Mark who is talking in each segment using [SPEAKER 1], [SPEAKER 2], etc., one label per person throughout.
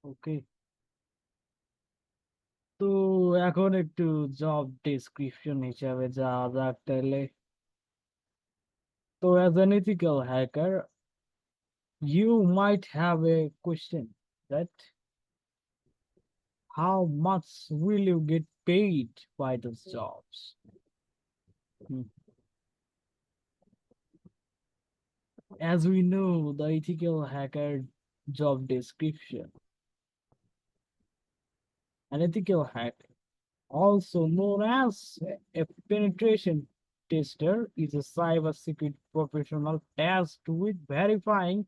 [SPEAKER 1] ওকে, তো এখন একটু জব ডেসক্রিপশন হিসাবে যা যাক তাহলে। তো as an ethical hacker, you might have a question that how much will you get paid by those jobs? Hmm. As we know, the ethical hacker job description, an ethical hacker, also known as a penetration tester, is a cybersecurity professional tasked with verifying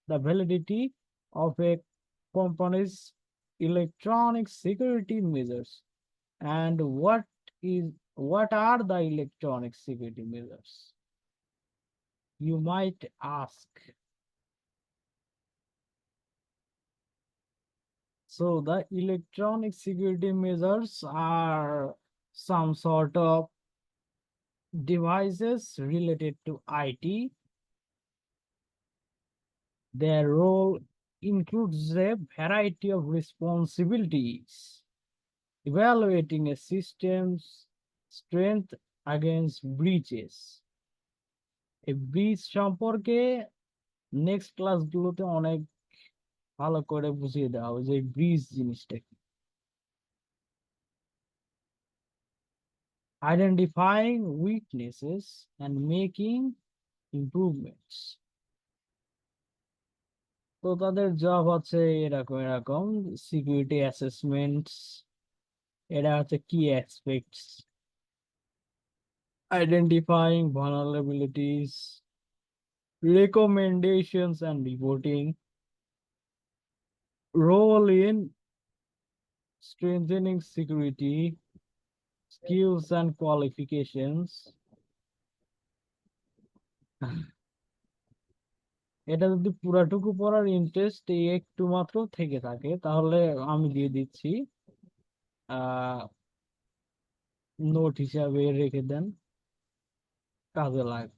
[SPEAKER 1] the validity of a company's electronic security measures. And what are the electronic security measures? You might ask. So the electronic security measures are some sort of devices related to IT. Their role includes a variety of responsibilities, evaluating a system's strength against breaches. এই bridge সম্পর্কে next ক্লাসগুলোতে অনেক ভালো করে বুঝিয়ে দেওয়া হবে যে ব্রিজ জিনিসটা কি। Identifying weaknesses and making improvements. তো তাদের জব হচ্ছে এরকম এরকম সিকিউরিটি অ্যাসেসমেন্টস, এটা হচ্ছে কি aspects, identifying vulnerabilities, recommendations and reporting, role in strengthening security, skills and qualifications। এটা যদি পুরাটুকু পড়ার ইন্টারেস্ট একটু মাত্র থেকে থাকে তাহলে আমি দিয়ে দিচ্ছি, আহ নোট হিসাবে রেখে দেন, কাজে লাগে।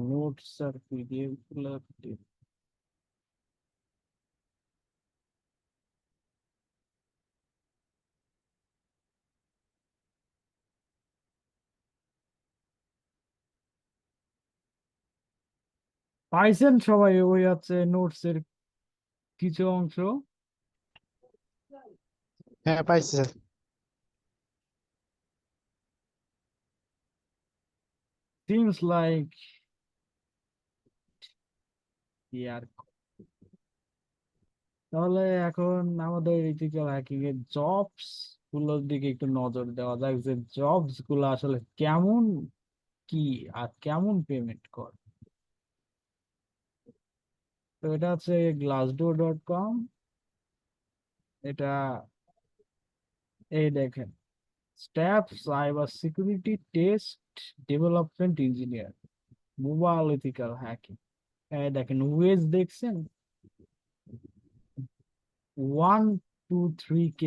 [SPEAKER 1] নোটস আর পিডিএফ গুলো পাইছেন সবাই? ওই আছে নোটস এর কিছু অংশ।
[SPEAKER 2] হ্যাঁ, পাইছি স্যার।
[SPEAKER 1] সিমস লাইক ইয়ার। তাহলে এখন আমাদের ইথিক্যাল হ্যাকিং এর জবস গুলোর দিকে একটু নজর দেওয়া যাক যে জবস গুলো আসলে কেমন, কি আর কেমন পেমেন্ট করে। তো এটা হচ্ছে glassdoor.com। এটা এই দেখেন, staff cyber security test development engineer, mobile ethical hacking. এই দেখেন ওয়েজ দেখছেন, 1 to 3K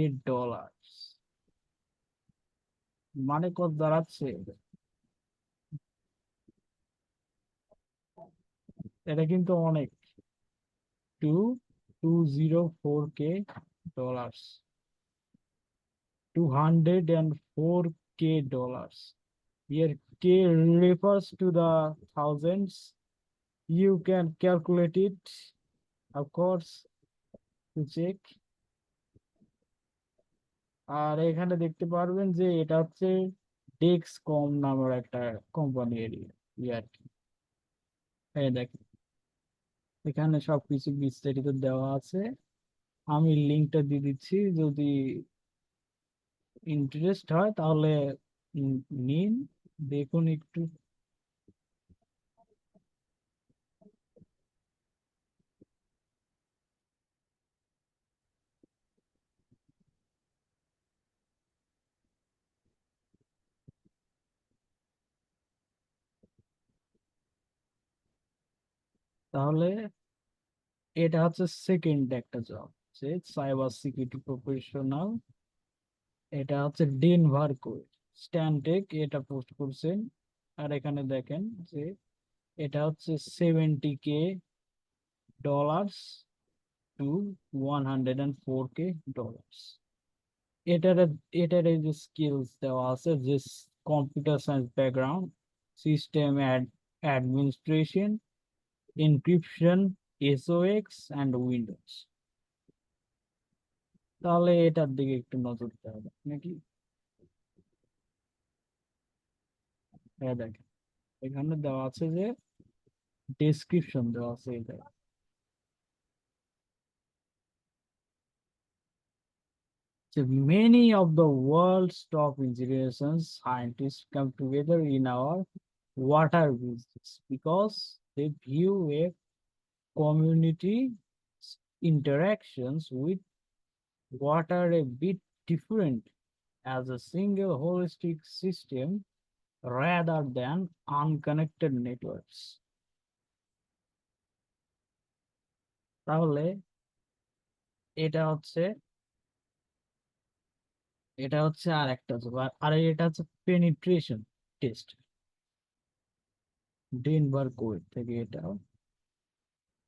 [SPEAKER 1] মানে কত দাঁড়াচ্ছে? এটা কিন্তু অনেক। 204K, 204K. Here K refers to the thousands. You can calculate it, of course, to check. আর এখানে দেখতে পারবেন যে এটা হচ্ছে ডেক্সকম নামের একটা কোম্পানি এরিয়া আর কি। এই দেখেন, এখানে সবকিছু বিস্তারিত দেওয়া আছে। আমি লিঙ্কটা দিয়ে দিচ্ছি, যদি ইন্টারেস্ট হয় তাহলে উম, নিন, দেখুন একটু। তাহলে এটা হচ্ছে সেকেন্ড একটা জব, যে সাইবার সিকিউরিটি প্রফেশনাল। এটা হচ্ছে ডেনভার কোড, স্ট্যানটেক এটা পোস্ট করছেন। আর এখানে দেখেন যে এটা হচ্ছে $70K to $104K। এটার এটার এই যে স্কিলস দেওয়া আছে, যে computer science background, system administration, encryption, SOX and Windows. তাহলে এটার দিকে একটু নজর দিতে হবে নাকি? হ্যাঁ দেখেন, এখানে দেওয়া আছে যে ডেসক্রিপশন দেওয়া আছে এটা। So many of the world's top engineers and scientists come together in our water business because they view a community interactions with water a bit different, as a single holistic system rather than unconnected networks. তাহলে এটা হচ্ছে এটা হচ্ছে আর একটা job। আর এটা হচ্ছে penetration test, Denver code থেকে এটা।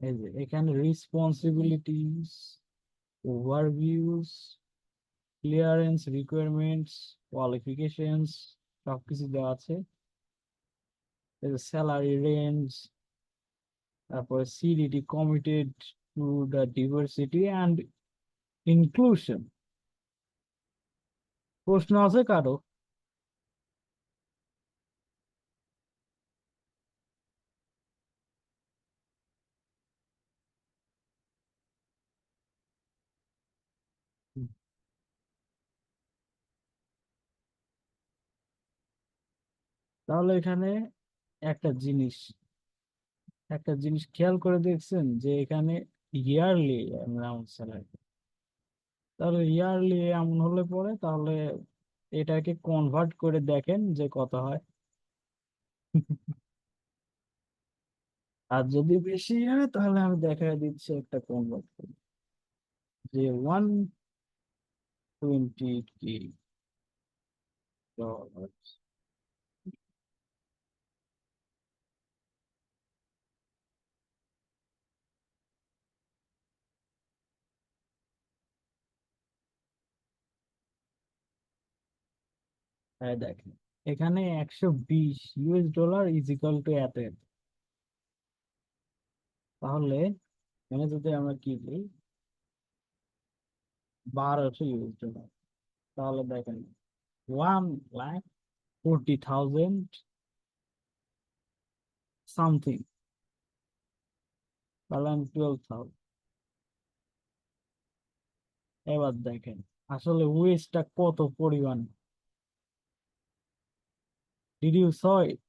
[SPEAKER 1] এই যে এখানে রেসপন্সিবিলিটিস, ওভারভিউস, ক্লিয়ারেন্স রিকোয়ারমেন্টস, কোয়ালিফিকেশনস সবকিছু দেওয়া আছে। এই যে স্যালারি রেঞ্জ, তারপরে CDT committed to the ডিভার্সিটি and inclusion. প্রশ্ন আছে কারো? তাহলে এখানে একটা জিনিস একটা জিনিস খেয়াল করে দেখছেন যে এখানে ইয়ারলি অ্যামাউন্ট স্যালারি। তাহলে ইয়ারলি এমন হলে পরে তাহলে এটাকে কনভার্ট করে দেখেন যে কত হয়। আর যদি বেশি হয় তাহলে আমি দেখা দিচ্ছি একটা কনভার্ট করে, যে 120K। হ্যাঁ দেখেন, এখানে $120 ইজ ইকাল টু এত এত। তাহলে এখানে যদি আমরা কি দিই, 1200 US ডলার, তাহলে দেখেন 1,40,000 সামথিং, তাহলে আমি 12,000। এবার দেখেন আসলে ওয়েস্টটা কত পরিমাণ। ডিড ইউ স ইট?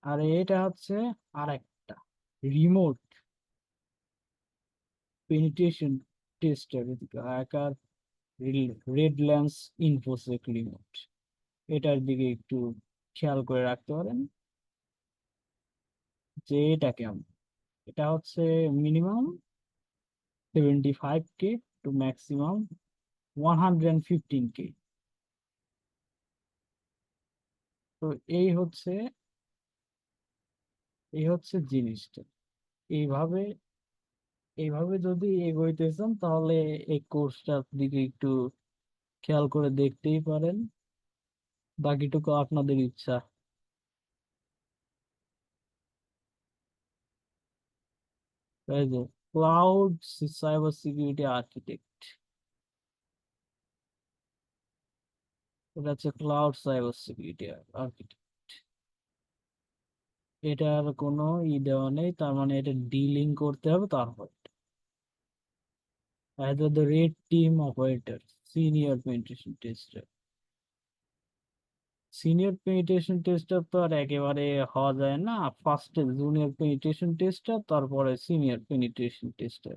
[SPEAKER 1] আর এটা হচ্ছে আরেকটা remote penetration tester, hacker Redlands infosec remote. এটার দিকে একটু খেয়াল করে রাখতে পারেন। যে এটা কেমন। এটা হচ্ছে minimum 75K two maximum 115K। তো এই হচ্ছে এই হচ্ছে জিনিসটা। এইভাবে এইভাবে যদি এগোইতে চান তাহলে এই কোর্সটার দিকে একটু খেয়াল করে দেখতেই পারেন। বাকিটুকু আপনাদের ইচ্ছা। এই যে ক্লাউড সাইবার সিকিউরিটি আর্কিটেক্ট, এটা হচ্ছে ক্লাউড সাইবার সিকিউরিটি আর্কিটেক্ট। এটার কোনো দেওয়া নেই, তার মানে এটা ডিলিং করতে হবে তারপর। either the red team operator, senior penetration tester। Senior penetration tester তো আর একেবারে হওয়া যায় না, ফার্স্টে জুনিয়র পেনিট্রেশন টেস্টার, তারপরে সিনিয়র পেনিট্রেশন টেস্টার।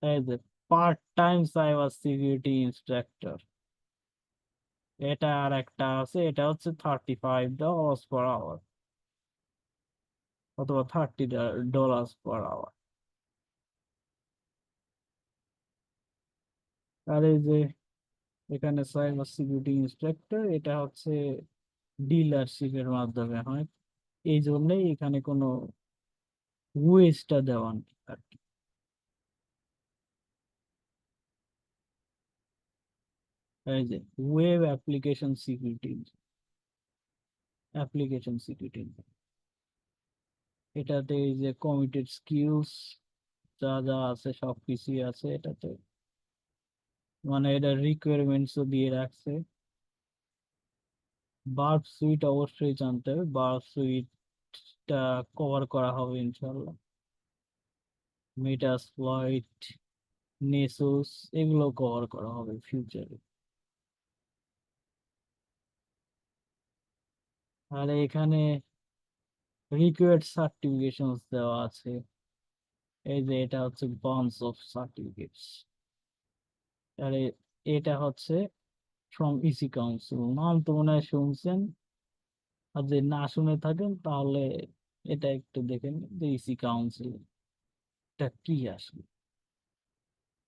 [SPEAKER 1] এই যে part time cyber security instructor, এটা আর একটা আছে, এটা হচ্ছে $35 per hour অথবা $30 per hour। আর এই যে এখানে সাইবার সিকিউরিটি ইনস্ট্রাক্টর, এটা হচ্ছে ডিলারশিপের মাধ্যমে হয়, এই জন্যই এখানে কোনো ওয়েজটা দেওয়া নেই আর কি। এই যে ওয়েব অ্যাপ্লিকেশন সিকিউরিটি, এটাতে এই যে কমিটেড স্কিলস যা যা আছে সবকিছুই আছে এটাতে, মানে এটা রিকোয়ারমেন্টসও দিয়ে রাখছে। বার্ব সুইট অবশ্যই জানতে হবে, বার্ব সুইটটা কভার করা হবে ইনশাল্লাহ। মেটাসপ্লয়েট, নেসুস, এগুলো কভার করা হবে ফিউচারে। আর এখানে রিকোয়ার্ড সার্টিফিকেশন দেওয়া আছে। এই যে এটা হচ্ছে বান্স অফ সার্টিফিকেটস। আর এটা হচ্ছে ফ্রম ইসি কাউন্সিল, নাম তো মনে হয় শুনছেন। আর যদি না শুনে থাকেন তাহলে এটা একটু দেখেন যে ইসি কাউন্সিল এটা কি আসলে।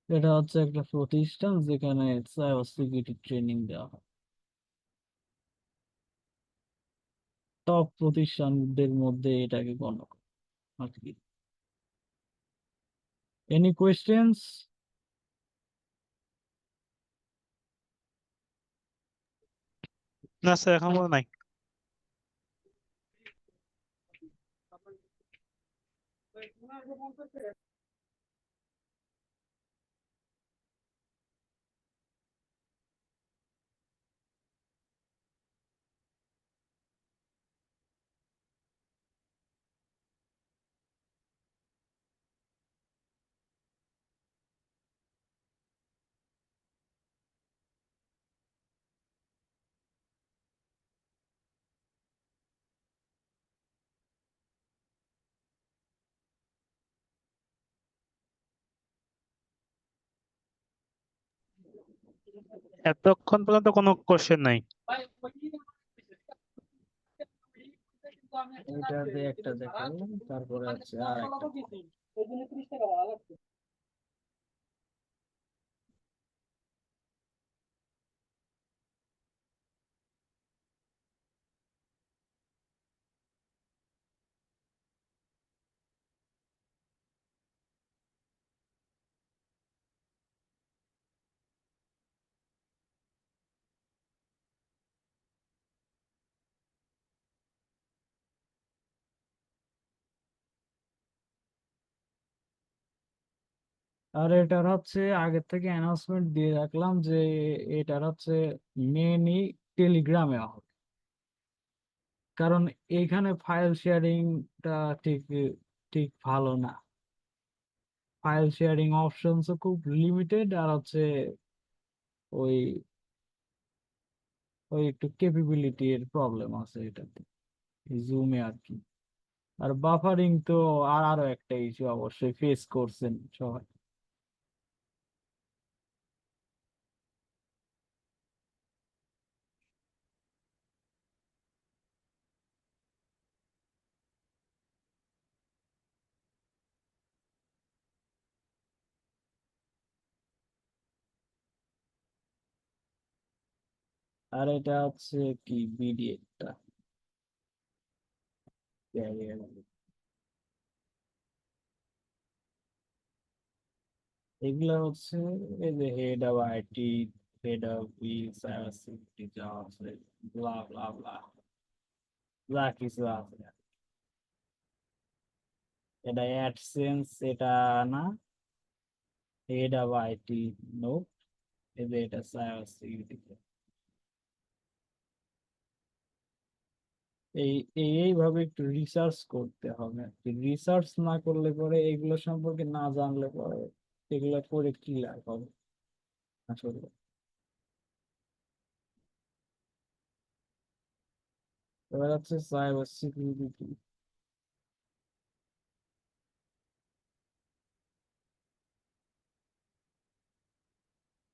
[SPEAKER 1] এটা হচ্ছে একটা প্রতিষ্ঠান যেখানে সাইবার সিকিউরিটি ট্রেনিং দেওয়া হয়, টপ প্রতিষ্ঠানদের মধ্যে এটাকে গণ্য করে আর কি। Any questions?
[SPEAKER 2] না স্যার, এখন মনে নাই। এতক্ষণ পর্যন্ত কোনো কোশ্চেন নাই।
[SPEAKER 1] এটা দিয়ে একটা দেখালাম, তারপরে আছে আর একটা। আর এটার হচ্ছে আগের থেকে অ্যানাউন্সমেন্ট দিয়ে রাখলাম যে এটার হচ্ছে মেনই টেলিগ্রামে হবে, কারণ এইখানে ফাইল শেয়ারিংটা ঠিক ঠিক ভালো না। ফাইল শেয়ারিং অপশনস খুব লিমিটেড, আর হচ্ছে ওই ওই একটু ক্যাপাবিলিটির প্রবলেম আছে এটাতে, জুমে আর কি। আর বাফারিং তো আরো একটা ইস্যু অবশ্যই ফেস করছেন সবাই। আর এটা হচ্ছে কি বিডি একটা ক্যারিয়ার। এগুলা হচ্ছে এই যে head of IT, head of cyber security যা আছে, ব্লা ব্লা ব্লা, যা কিছু আছে। এটা অ্যাডসেন্স, এটা না, হেড অফ আইটি, নো, এই যে এটা সাইবার সিকিউরিটি। এই এইভাবে একটু রিসার্চ করতে হবে। রিসার্চ না করলে পরে এগুলো সম্পর্কে না জানলে পরে এগুলো করে কি লাভ হবে আসলে। এবার হচ্ছে cyber security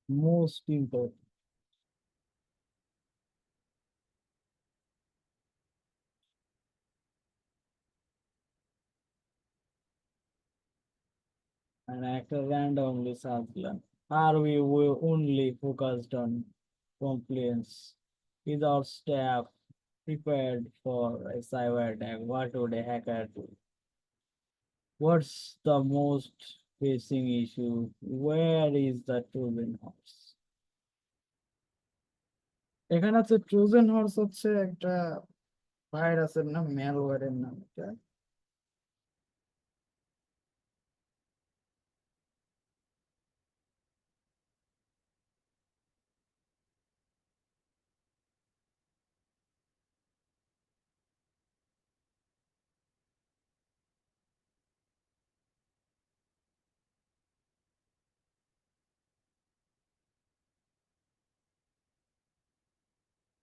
[SPEAKER 1] most important. And একটা randomly সার্চ দিলাম, are we only focused on compliance? Is our staff prepared for a cyber attack? What would a hacker do? What's the most facing issue? Where is the Trojan horse? এখানে হচ্ছে Trojan horse হচ্ছে একটা ভাইরাসের নাম, ম্যালওয়্যারের নাম এটা।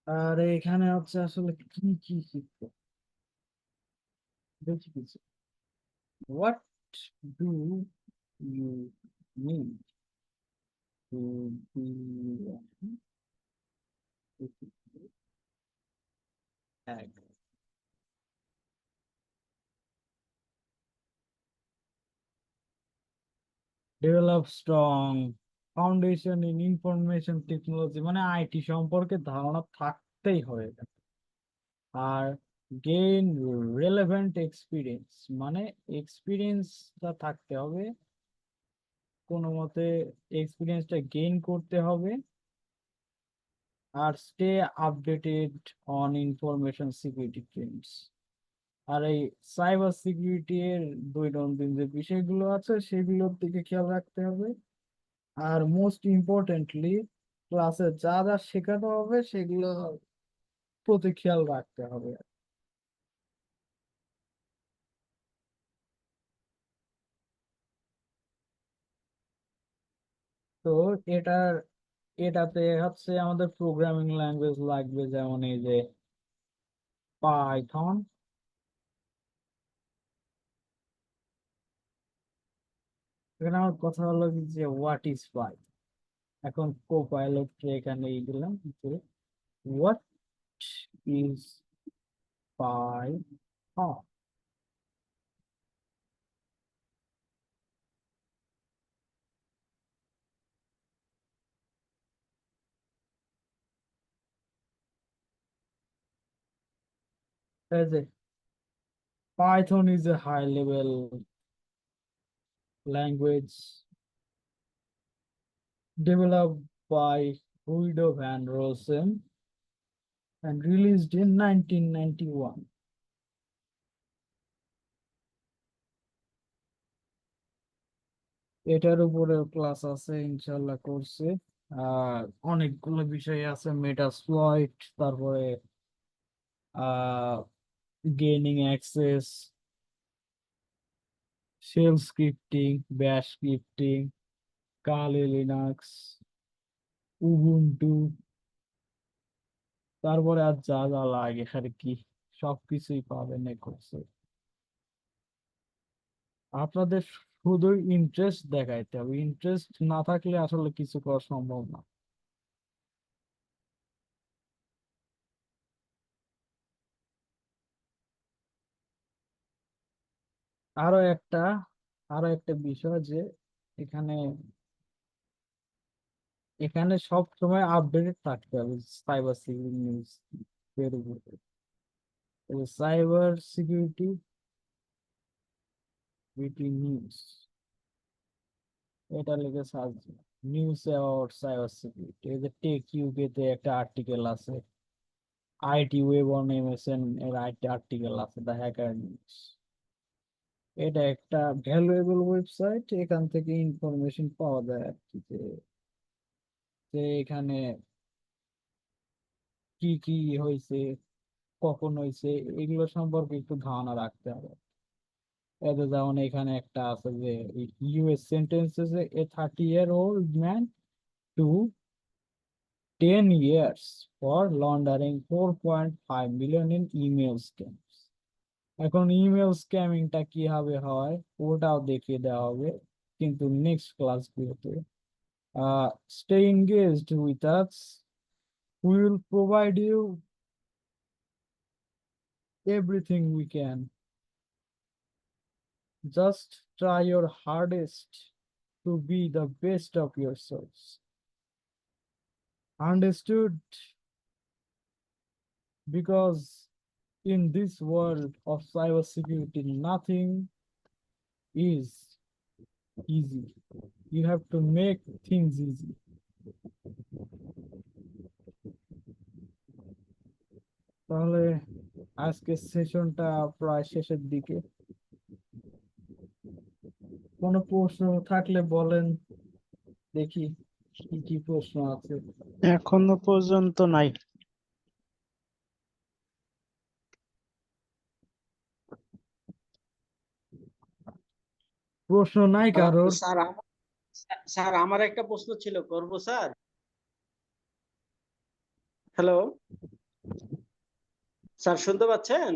[SPEAKER 1] আর এখানে হচ্ছে আসলে কি কি শিখতে দেখি কিছু। What do you need to be an effective hacker? Develop strong foundation in information technology, মানে আইটি সম্পর্কে ধারণা থাকতেই হবে। আর গেইন রেলেভেন্ট এক্সপিরিয়েন্স, মানে এক্সপিরিয়েন্সটা থাকতে হবে, কোনো মতে এক্সপিরিয়েন্সটা গেইন করতে হবে। আর stay updated on information security trends. আর এই সাইবার সিকিউরিটি এর দৈনন্দিন যে বিষয়গুলো আছে সেগুলোর দিকে খেয়াল রাখতে হবে। আর মোস্ট ইম্পর্টেন্টলি ক্লাসে যা যা শেখানো হবে সেগুলো প্রতি খেয়াল রাখতে হবে। তো এটার এটাতে হচ্ছে আমাদের প্রোগ্রামিং ল্যাঙ্গুয়েজ লাগবে, যেমন এই যে পাইথন। এখানে আমার কথা হলো কি যে হোয়াট ইজ পাই। এখন কোপাইলট কে এখানে এই দিলাম যে হোয়াট ইজ পাইথন। এই যে Python is a high level language developed by Guido van Rossum and released in 1991. এটার উপরে ক্লাস আছে ইনশাল্লাহ কোর্সে। আর অনেকগুলো বিষয় আছে, মেটাস্প্লয়েট, তারপরে গেইনিং অ্যাক্সেস, শেল স্ক্রিপ্টিং, ব্যাশ স্ক্রিপ্টিং, কালি লিনাক্স, উবুন্টু, তারপরে আর যা যা লাগে আর কি সবকিছুই পাবেন এই কোর্সে। আপনাদের শুধু ইন্টারেস্ট দেখাইতে হবে, ইন্টারেস্ট না থাকলে আসলে কিছু করা সম্ভব না। আরো একটা আরো একটা বিষয় যে এখানে এখানে সব সময় আপডেটেড থাকতে হবে সাইবার সিকিউরিটি নিউজ এর উপরে। সাইবার সিকিউরিটি বিটি নিউজ, এটা লিখে search, news about cyber security. এই যে টেক ইউকে তে একটা আর্টিকেল আছে, আইটি ওয়েব অন এমএসএন এর আইটি আর্টিকেল আছে, দ্য হ্যাকার নিউজ। এটা একটা ভ্যালুয়েবল ওয়েবসাইট, এখান থেকে ইনফরমেশন পাওয়া যায় আর কি, যে যে এখানে কি কি হয়েছে, কখন হয়েছে, এগুলো সম্পর্কে একটু ধারণা রাখতে হবে। এতে যেমন এখানে একটা আছে যে US sentences a 30-year-old man to 10 years for laundering 4.5 million in email scam. এখন ইমেল স্ক্যামিংটা কিভাবে হয় ওটাও দেখিয়ে দেওয়া হবে কিন্তু নেক্সট ক্লাসগুলোতে। Stay engaged with us, we will provide you everything we can, just try your hardest to be the best of your self. Understood? Because in this world of cybersecurity, nothing is easy. You have to make things easy. তাহলে আজকের সেশনটা প্রায় শেষের দিকে। কোনো প্রশ্ন থাকলে বলেন, দেখি কি কি প্রশ্ন আছে।
[SPEAKER 2] এখনো পর্যন্ত নাই।
[SPEAKER 1] প্রশ্ন নাই কারোর?
[SPEAKER 3] স্যার স্যার আমার একটা প্রশ্ন ছিল, করব স্যার? হ্যালো স্যার, শুনতে পাচ্ছেন?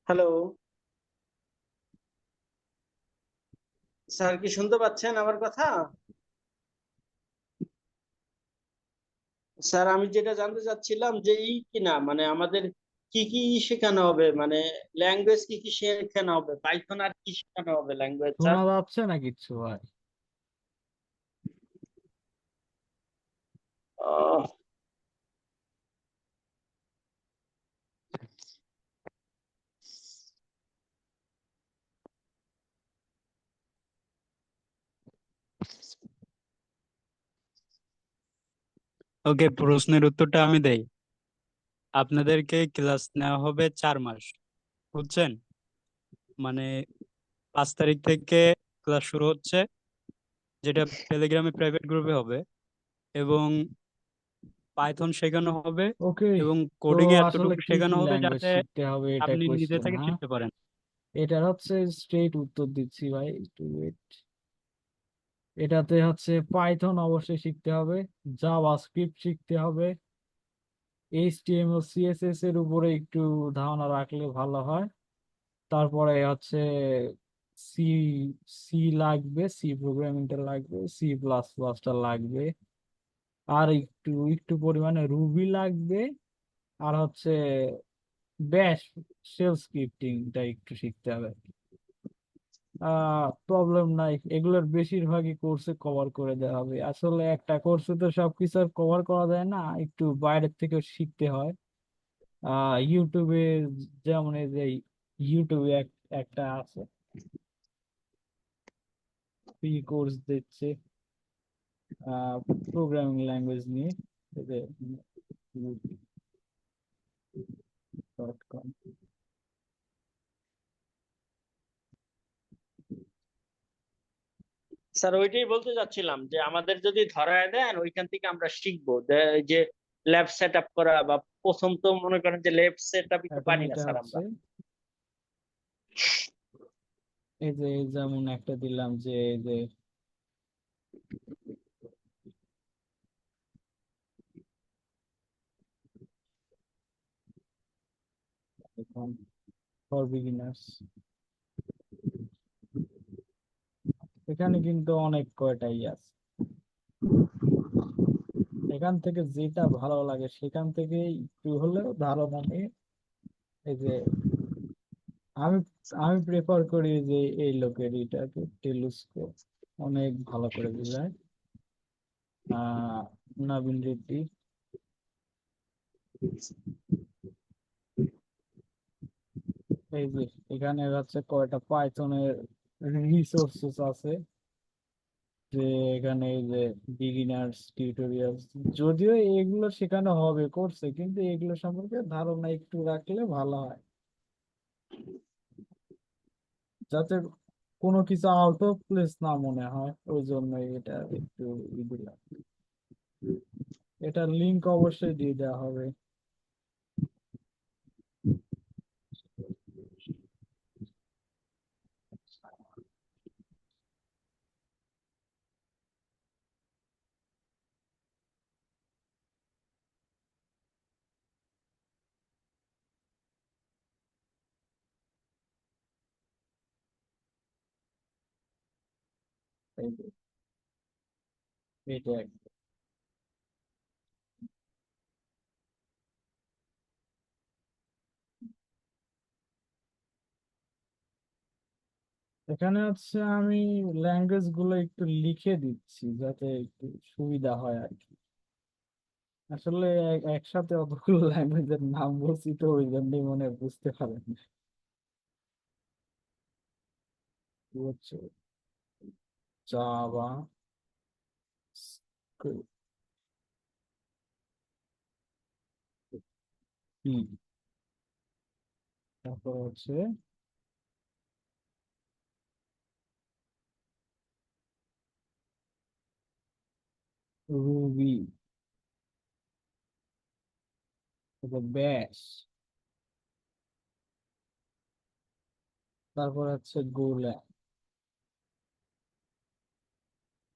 [SPEAKER 3] হ্যালো স্যার, কি শুনতে পাচ্ছেন আমার কথা? স্যার, আমি যেটা জানতে চাচ্ছিলাম যে কিনা মানে আমাদের কি কি শেখানো হবে, মানে ল্যাঙ্গুয়েজ কি কি শেখানো হবে, পাইথন আর কি শেখানো হবে ল্যাঙ্গুয়েজ স্যার?
[SPEAKER 1] শোনা যাচ্ছে না কিচ্ছু ভাই?
[SPEAKER 3] আহ,
[SPEAKER 4] ওকে, প্রশ্নের উত্তরটা আমি দেই। আপনাদেরকে ক্লাস নেওয়া হবে 4 মাস, বুঝছেন? মানে 5 তারিখ থেকে ক্লাস শুরু হচ্ছে, যেটা টেলিগ্রামে প্রাইভেট গ্রুপে হবে, এবং পাইথন শেখানো হবে
[SPEAKER 1] ওকে,
[SPEAKER 4] এবং
[SPEAKER 1] তো
[SPEAKER 4] কোডিং এ
[SPEAKER 1] আসলে
[SPEAKER 4] এতটুকু
[SPEAKER 1] কি কি
[SPEAKER 4] শেখানো হবে
[SPEAKER 1] ল্যাঙ্গুয়েজ
[SPEAKER 4] যাতে
[SPEAKER 1] শিখতে হবে এটা
[SPEAKER 4] আপনি নিজে
[SPEAKER 1] কোয়েশ্চেন,
[SPEAKER 4] থেকে
[SPEAKER 1] হ্যাঁ?
[SPEAKER 4] শিখতে পারেন।
[SPEAKER 1] এটার হচ্ছে স্ট্রেট উত্তর দিচ্ছি ভাই, একটু ওয়েট। এটাতে হচ্ছে পাইথন অবশ্যই শিখতে হবে, জাভাস্ক্রিপ্ট শিখতে হবে, এইচটিএমএল সিএসএস এর উপরে একটু ধারণা রাখলে ভালো হয়। তারপরে হচ্ছে সি সি লাগবে, সি প্রোগ্রামিংটা লাগবে, সি প্লাস প্লাসটা লাগবে, আর একটু একটু পরিমাণে রুবি লাগবে, আর হচ্ছে ব্যাশ শেল স্ক্রিপ্টিংটা একটু শিখতে হবে। প্রবলেম নাই, এগুলোর বেশিরভাগই কোর্সে কভার করে দেওয়া হবে। আসলে একটা কোর্সে তো সবকিছু আর কভার করা যায় না, একটু বাইরের থেকেও শিখতে হয়। ইউটিউবে, যেমন এই যে ইউটিউবে একটা আছে, ফ্রি কোর্স দিচ্ছে প্রোগ্রামিং ল্যাঙ্গুয়েজ নিয়ে, এই যে .com।
[SPEAKER 3] স্যার, ওইটাই বলতে চাচ্ছিলাম যে আমাদের যদি ধরায় দেন ওইখান থেকে আমরা শিখবো যে ল্যাব সেট আপ করা, বা প্রথম তো মনে করেন যে ল্যাব সেট আপ তো
[SPEAKER 1] এখন
[SPEAKER 3] পারি না
[SPEAKER 1] এটা
[SPEAKER 3] স্যার
[SPEAKER 1] হচ্ছে
[SPEAKER 3] আমরা।
[SPEAKER 1] এই যে যেমন একটা দিলাম যে এই যে ফর বিগিনার্স, এখানে কিন্তু অনেক কয়টাই আছে। এখান থেকে যেটা ভালো লাগে সেখান থেকে একটু হলেও ধারণা নিয়ে, এই যে আমি আমি প্রেফার করি যে এই লোকের এটাকে টেলুস্কোপ। অনেক ভালো করে বোঝায়। আহ নবীন রেড্ডি। এই যে এখানে হচ্ছে কয়টা পাইথনের রিসোর্সেস আছে, যে এখানে এই যে বিগিনার্স টিউটোরিয়াল, যদিও এগুলো শেখানো হবে কোর্সে, কিন্তু এগুলো সম্পর্কে ধারণা একটু রাখলে ভালো হয়, যাতে কোনো কিছু আউট অফ প্লেস না মনে হয়। ওই জন্য এটা একটু দিলাম। এটার লিংক অবশ্যই দিয়ে দেওয়া হবে। এই যে, এটা এখানে হচ্ছে আমি ল্যাঙ্গুয়েজ গুলো একটু লিখে দিচ্ছি যাতে একটু সুবিধা হয় আর কি। আসলে একসাথে অতগুলো ল্যাঙ্গুয়েজের নাম বলছি তো ওই জন্যই মনে হয় বুঝতে পারেন। হচ্ছে জাভা, তারপর হচ্ছে রুবি, তারপর ব্যাশ, তারপর হচ্ছে গোল্যান্ড।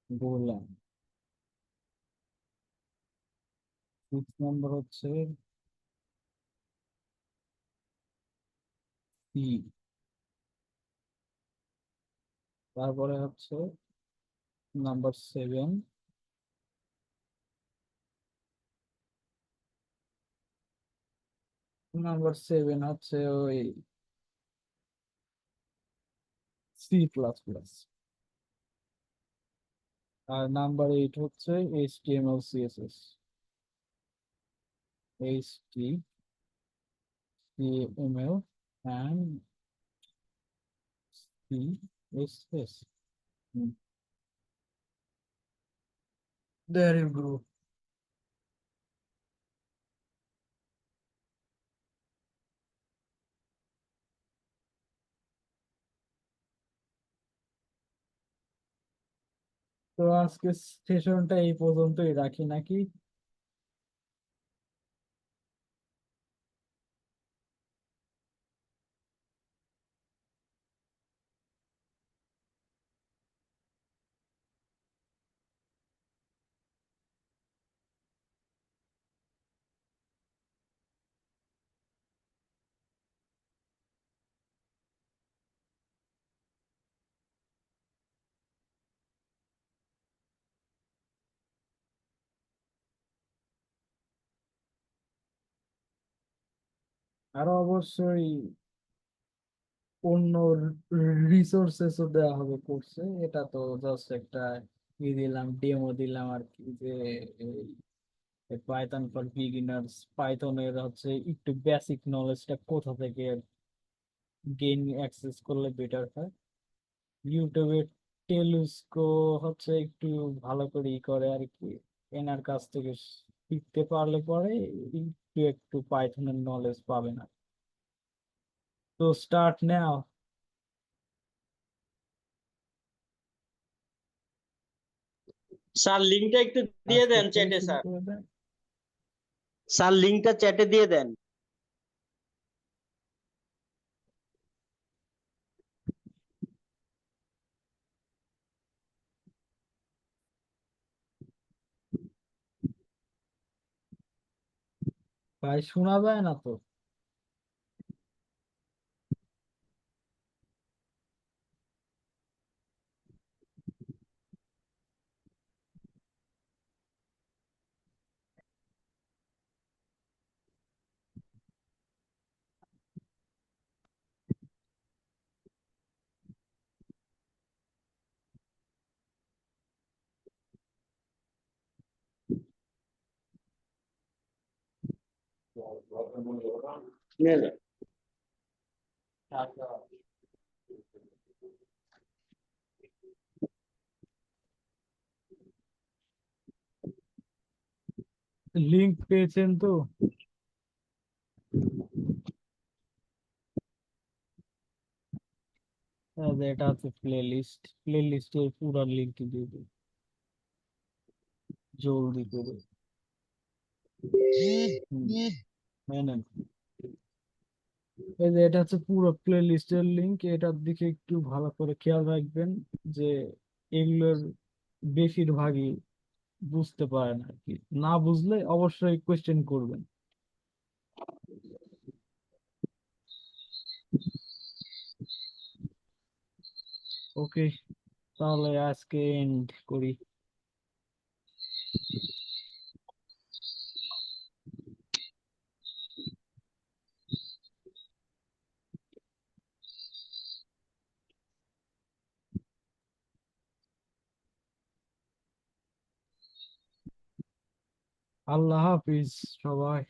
[SPEAKER 1] গোল্যান্ড 6 নম্বর হচ্ছে সি। তারপরে হচ্ছে নাম্বার 7, নাম্বার 7 হচ্ছে ওই C++। আর নাম্বার 8 হচ্ছে HTML CSS। HTML and CSS। There you go. তো আজকে সেশনটা এই পর্যন্তই রাখি নাকি? আরো অবশ্যই অন্য রিসোর্সেসও দেওয়া হবে কোর্সে। এটা তো জাস্ট একটা দিলাম, ডেমো দিলাম আর কি, যে পাইথন ফর বিগিনার্স, পাইথনের হচ্ছে একটু বেসিক নলেজটা কোথা থেকে গেইন অ্যাক্সেস করলে বেটার হয়। ইউটিউবে টেলুস্কো হচ্ছে একটু ভালো করে করে আর কি, এনার কাছ থেকে শিখতে পারলে পরে একটু একটু পাইথনের নলেজ পাবে না। তো স্টার্ট নাও।
[SPEAKER 3] স্যার লিঙ্কটা একটু দিয়ে
[SPEAKER 1] আজকে
[SPEAKER 3] দেন
[SPEAKER 1] থেকে
[SPEAKER 3] চ্যাটে
[SPEAKER 1] শুরু
[SPEAKER 3] স্যার।
[SPEAKER 1] করে দেন।
[SPEAKER 3] স্যার লিঙ্কটা চ্যাটে দিয়ে দেন।
[SPEAKER 1] ভাই শোনা যায় না তো।
[SPEAKER 3] নিয়ে যাও।
[SPEAKER 1] লিংক পেয়েছেন তো? এটা আছে প্লে লিস্টের পুরো লিংক দিয়ে দিই জলদি করে। হুম, হ্যাঁ নেন। এই যে এটা হচ্ছে পুরো প্লে লিস্টের লিংক, এটার দিকে একটু ভালো করে খেয়াল রাখবেন যে এগুলোর বেশিরভাগই বুঝতে পারেন আর কি। না বুঝলে অবশ্যই কোয়েশ্চেন করবেন। ওকে, তাহলে আজকে এন্ড করি। আল্লাহ হাফিজ সবাই।